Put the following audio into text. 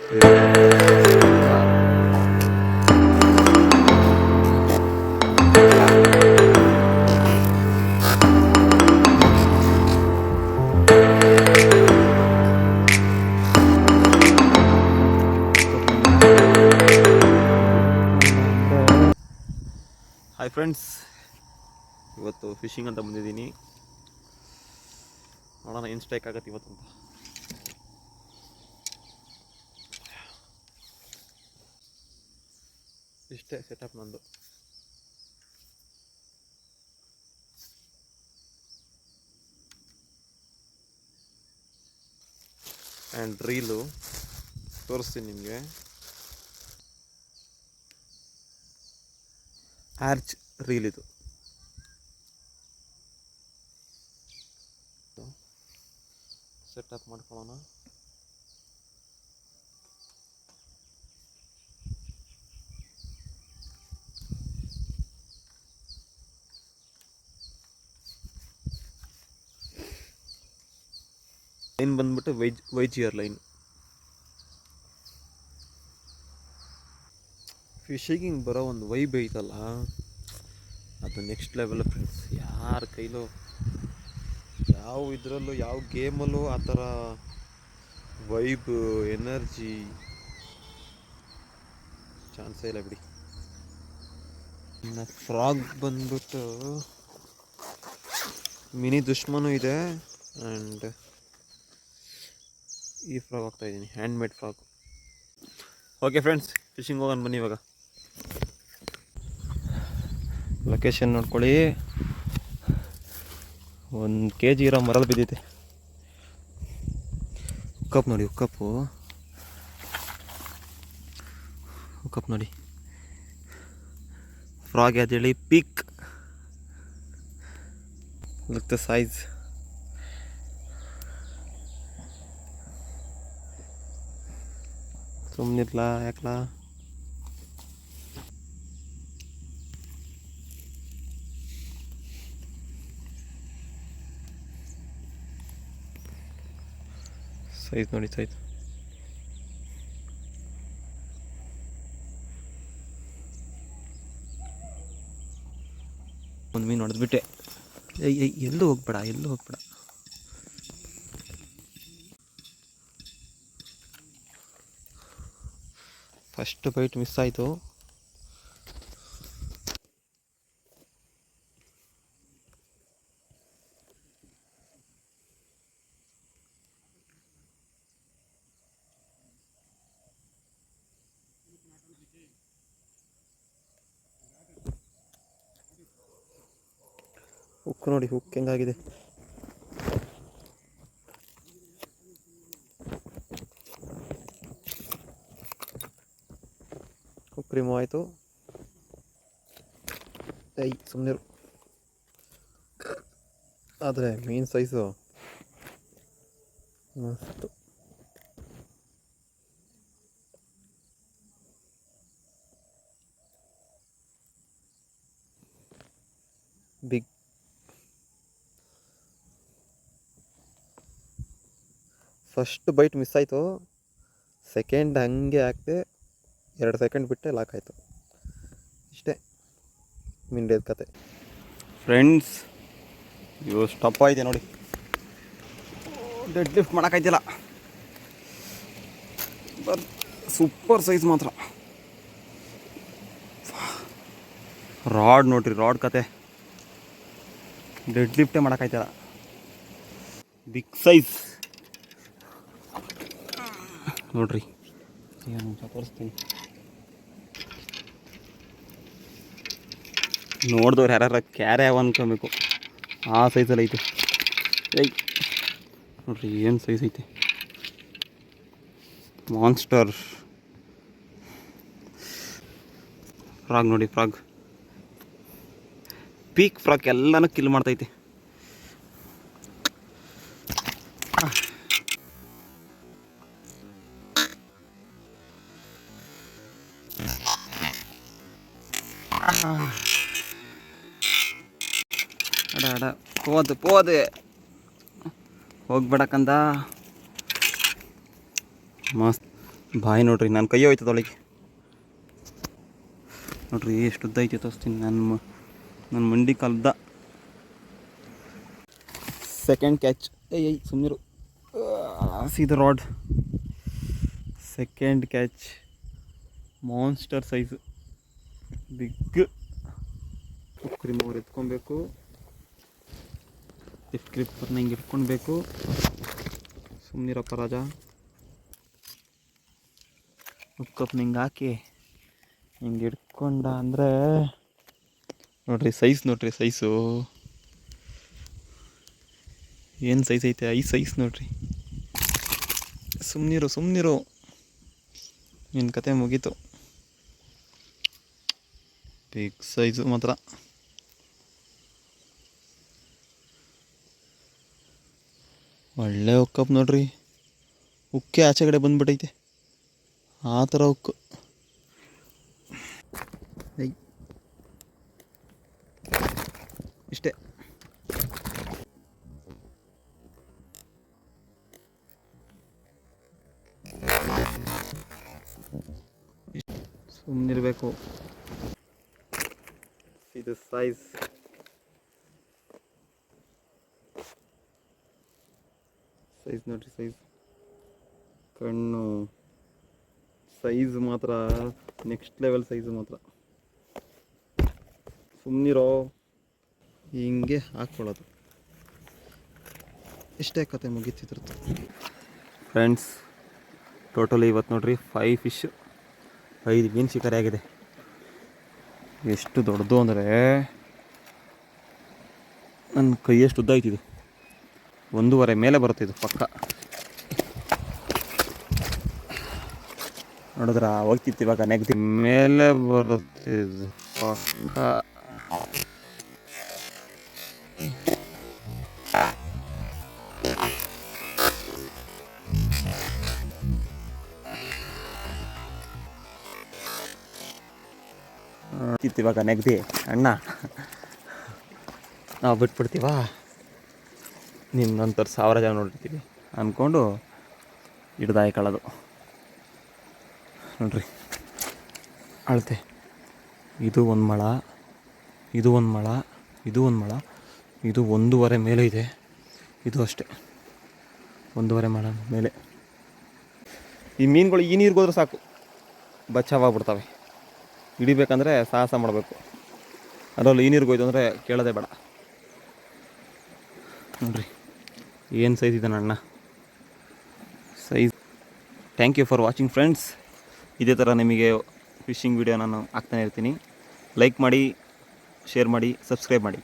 Hi friends, ಇವತ್ತು fishing ಅಂತ ಬಂದಿದ್ದೀನಿ. ನೋಡೋಣ ಏನು ಸ್ಟ್ರೈಕ್ ಆಗತ್ತೆ ಇವತ್ತು ಅಂತ. ಇಷ್ಟೇ ಸೆಟಪ್ ನಂದು. ಆ್ಯಂಡ್ ರೀಲು ತೋರಿಸ್ತೀನಿ ನಿಮಗೆ. ಆರ್ಚ್ ರೀಲ್ ಇದು. ಸೆಟಪ್ ಮಾಡ್ಕೊಳ್ಳೋಣ. ಲೈನ್ ಬಂದ್ಬಿಟ್ಟು ವೈಜಿಯರ್ ಲೈನ್. ಫಿಶಿಂಗಿಗೆ ಬರೋ ಒಂದು ವೈಬ್ ಐತಲ್ಲ, ಅದು ನೆಕ್ಸ್ಟ್ ಲೆವೆಲ್ ಫ್ರೆಂಡ್ಸ್. ಯಾರ ಕೈಲೂ ಯಾವ ಇದರಲ್ಲೂ ಯಾವ ಗೇಮಲ್ಲೂ ಆ ಥರ ವೈಬ್ ಎನರ್ಜಿ ಚಾನ್ಸೇ ಇಲ್ಲ ಬಿಡಿ. ಇನ್ನು ಫ್ರಾಗ್ ಬಂದ್ಬಿಟ್ಟು ಮಿನಿ ದುಶ್ಮನು ಇದೆ. ಆ್ಯಂಡ್ ಈ ಫ್ರಾಗ್ ಹಾಕ್ತಾಯಿದ್ದೀನಿ, handmade frog. Okay friends, fishing ಹೋಗೋಣ ಬನ್ನಿ. ಇವಾಗ ಲೊಕೇಶನ್ ನೋಡ್ಕೊಳ್ಳಿ. 1 kg ಇರೋ ಮರಲ್ಲಿ ಬಿದ್ದೈತೆ. ಹುಕ್ಕಪ್ ನೋಡಿ, ಹುಕ್ಕಪ್ ನೋಡಿ. ಫ್ರಾಗ್ ಯಾವ್ದೇಳಿ? ಪೀಕ್. Look the size. ಸುಮ್ಮನಿರ್ಲಾ ಯಾಕಲಾ? ಸೈಜ್ ನೋಡಿ, ಸೈಜ್. ಒಂದು ಮೀನು ಹೊಡೆದ್ಬಿಟ್ಟೆ. ಎಲ್ಲೂ ಹೋಗ್ಬೇಡ. ಫಸ್ಟ್ ಬೈಟ್ ಮಿಸ್ ಆಯಿತು. ಹುಕ್ ನೋಡಿ, ಹುಕ್ ಹೆಂಗಾಗಿದೆ. ಹುಕ್ ರಿಮೂವ್ ಆಯಿತು. ಸುಮ್ಮನೆ. ಆದರೆ ಮೀನ್ ಸೈಜು ಮಸ್ತು. ಬಿಗ್. ಫಸ್ಟ್ ಬೈಟ್ ಮಿಸ್ ಆಯಿತು. ಸೆಕೆಂಡ್ ಹಂಗೆ ಹಾಕಿದೆ, 2 ಸೆಕೆಂಡ್ ಬಿಟ್ಟೆ ಲಾಕ್ ಆಯಿತು. ಇಷ್ಟೇ ಮಿಂಡೇದ ಕತೆ ಫ್ರೆಂಡ್ಸ್. ಇವು ಸ್ಟಪ್ ಆಯಿತೆ ನೋಡಿ. ಡೆಡ್ ಲಿಫ್ಟ್ ಮಾಡೋಕ್ಕಾಯ್ತಿಲ್ಲ. ಸೂಪರ್ ಸೈಜ್ ಮಾತ್ರ. ರಾಡ್ ನೋಡ್ರಿ, ರಾಡ್ ಕತೆ. ಡೆಡ್ ಲಿಫ್ಟೇ ಮಾಡೋಕ್ಕಾಯ್ತಿಲ್ಲ. ಬಿಗ್ ಸೈಜ್ ನೋಡ್ರಿ. ಏನು ತೋರಿಸ್ತೀನಿ. ನೋಡಿದವ್ರು ಯಾರು ಕ್ಯಾರೆ ಅವ ಅನ್ಕೊಬೇಕು. ಆ ಸೈಜಲ್ಲಿ ಐತೆ. ನೋಡ್ರಿ ಏನು ಸೈಜ್ ಐತೆ. ಮಾನ್ಸ್ಟರ್ ಫ್ರಾಗ್ ನೋಡಿ, ಫ್ರಾಗ್. ಪೀಕ್ ಫ್ರಾಗ್ ಎಲ್ಲನೂ ಕಿಲ್ ಮಾಡ್ತೈತೆ. ಅಡ ಪೋದೆ ಹೋಗ್ಬೇಡಕ್ಕಂದ. ಮಸ್ತ್ ಬಾಯಿ ನೋಡ್ರಿ, ನನ್ನ ಕೈ ಹೋಯ್ತದ ಒಳಗೆ. ನೋಡ್ರಿ ಎಷ್ಟು ಉದ್ದ ಐತೆ ತೋರಿಸ್ತೀನಿ. ನನ್ನ ಮಂಡಿ ಕಾಲದ ಸೆಕೆಂಡ್ ಕ್ಯಾಚ್. ಏಯ್ ಸುಮ್ಮನಿರು, ಸೀದ rod. Second catch, monster size, big. Hook remover ಎತ್ಕೊಬೇಕು, ಲಿಫ್ಟ್ ಗ್ರಿಪ್ಪರ್ನ ಹಿಂಗೆ ಇಟ್ಕೊಳ್ಬೇಕು. ಸುಮ್ಮನಿರಪ್ಪ ರಾಜ. ಹುಕ್ಕಪ್ನ ಹಿಂಗೆ ಹಾಕಿ ಹಿಂಗೆ ಇಟ್ಕೊಂಡ ಅಂದರೆ ನೋಡ್ರಿ ಸೈಜ್, ನೋಡ್ರಿ ಸೈಜು ಏನು ಸೈಜ್ ಐತೆ. ಐ ಸೈಜ್ ನೋಡ್ರಿ. ಸುಮ್ಮನಿರು, ನಿನ್ನ ಕತೆ ಮುಗೀತು. ಬಿಗ್ ಸೈಜು ಮಾತ್ರ. ಒಳ್ಳೆ ಹುಕ್ಕಪ್ ನೋಡ್ರಿ. ಉಕ್ಕೆ ಆಚೆ ಕಡೆ ಬಂದ್ಬಿಟ್ಟೈತೆ, ಆ ಥರ ಉಕ್ಕು. ಇಷ್ಟೇ. ಸುಮ್ಮನಿರಬೇಕು. ಇದು ಸೈಜ್ ನೋಡ್ರಿ, ಸೈಜ್ ಕಣ್ಣು ಸೈಜ್ ಮಾತ್ರ ನೆಕ್ಸ್ಟ್ ಲೆವೆಲ್ ಸೈಜು ಮಾತ್ರ. ಸುಮ್ಮನಿರೋ, ಹಿಂಗೆ ಹಾಕ್ಕೊಳ್ಳೋದು. ಇಷ್ಟೇ ಕತೆ ಮುಗೀತಿದ್ರದ್ದು. ಫ್ರೆಂಡ್ಸ್, ಟೋಟಲಿ ಇವತ್ತು ನೋಡ್ರಿ 5 ಫಿಶ್, 5 ಮೀನು ಶಿಕಾರಿ ಆಗಿದೆ. ಎಷ್ಟು ದೊಡ್ಡದು ಅಂದರೆ ನನ್ನ ಕೈಯಷ್ಟು ಉದ್ದ ಐತಿದು. 1.5 ಮೇಲೆ ಬರುತ್ತೆ ಇದು ಪಕ್ಕ. ನೋಡಿದ್ರ ಹೋಗ್ತಿತ್ತು, ಇವಾಗ ನೆಗದಿ ಮೇಲೆ ಬರುತ್ತೆ ಇದು ಪಕ್ಕ. ಇವಾಗ ನೆಗದಿ ಅಣ್ಣ, ನಾವು ಬಿಟ್ಬಿಡ್ತೀವಾ, ನಿನ್ನಂತರ 1000 ಜನ ನೋಡಿರ್ತೀವಿ ಅಂದ್ಕೊಂಡು ಹಿಡ್ದಾಯ್ಕೊಳ್ಳೋದು. ನೋಡ್ರಿ ಅಳತೆ, ಇದು 1 ಮೊಳ, ಇದು 1 ಮೊಳ, ಇದು 1 ಮೊಳ, ಇದು 1.5 ಮೇಲೆ ಇದೆ. ಇದು ಅಷ್ಟೇ 1.5 ಮೊಳ ಮೇಲೆ. ಈ ಮೀನುಗಳು ಈ ನೀರಿಗೆ ಹೋದ್ರೆ ಸಾಕು, ಬಚಾವಾಗ್ಬಿಡ್ತವೆ. ಹಿಡಿಬೇಕಂದ್ರೆ ಸಾಹಸ ಮಾಡಬೇಕು. ಅದರಲ್ಲೂ ಈ ನೀರಿಗೆ ಹೋಯ್ತು ಅಂದರೆ ಕೇಳೋದೇ ಬೇಡ. ನೋಡ್ರಿ ಏನು ಸೈಜ್ ಇದೆ ಅಣ್ಣ, size. Thank you for watching friends. ಇದೇ ಥರ ನಿಮಗೆ ಫಿಶಿಂಗ್ ವಿಡಿಯೋ ನಾನು ಹಾಕ್ತಾನೆ ಇರ್ತೀನಿ. ಲೈಕ್ ಮಾಡಿ, ಶೇರ್ ಮಾಡಿ, ಸಬ್ಸ್ಕ್ರೈಬ್ ಮಾಡಿ.